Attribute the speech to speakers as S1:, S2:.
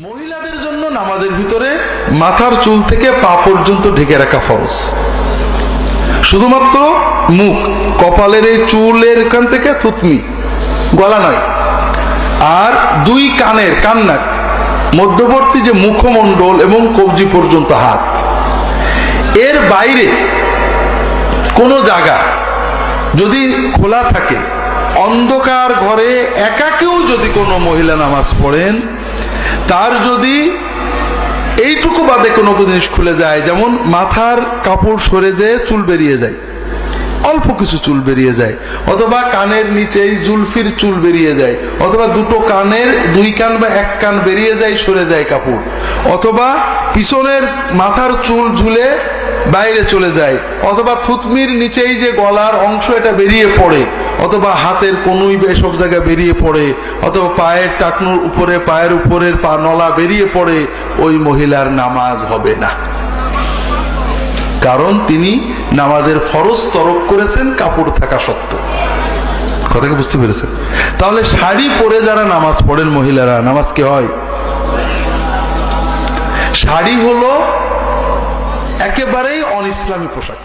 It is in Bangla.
S1: মহিলাদের জন্য নামাজের ভিতরে মাথার চুল থেকে পা পর্যন্ত ঢেকে রাখা ফরজ। শুধুমাত্র মুখ, কপালের এই চুলের এখান থেকে থুতনি, গলা নয়। আর দুই কানের, কান্নাক মধ্যবর্তী যে মুখমণ্ডল এবং কবজি পর্যন্ত হাত, এর বাইরে কোনো জায়গা যদি খোলা থাকে, অন্ধকার ঘরে একাকেও যদি কোনো মহিলা নামাজ পড়েন, তার যদি এইটুকু বাদে কোনো জিনিস খুলে যায়, যেমন মাথার কাপড় সরে যেয়ে চুল বেরিয়ে যায়, অল্প কিছু চুল বেরিয়ে যায়, অথবা কানের নিচেই জুলফির চুল বেরিয়ে যায়, অথবা দুটো কানের দুই কান বা এক কান বেরিয়ে যায়, সরে যায় কাপড়, অথবা পিছনের মাথার চুল ঝুলে বাইরে চলে যায়, অথবা থুতনির নিচেই যে গলার অংশ এটা বেরিয়ে পড়ে, অথবা হাতের কনুই এসব জায়গা বেরিয়ে পড়ে, অথবা পায়ের টাকনুর উপরে, পায়ের উপরের পা নলা বেরিয়ে পড়ে, ওই মহিলার নামাজ হবে না। কারণ তিনি নামাজের ফরজ তরক করেছেন কাপড় থাকা সত্ত্বেও। কথাকে বুঝতে পেরেছেন? তাহলে শাড়ি পরে যারা নামাজ পড়েন মহিলারা, নামাজ কি হয়? শাড়ি হলো একেবারেই অন ইসলামী পোশাক।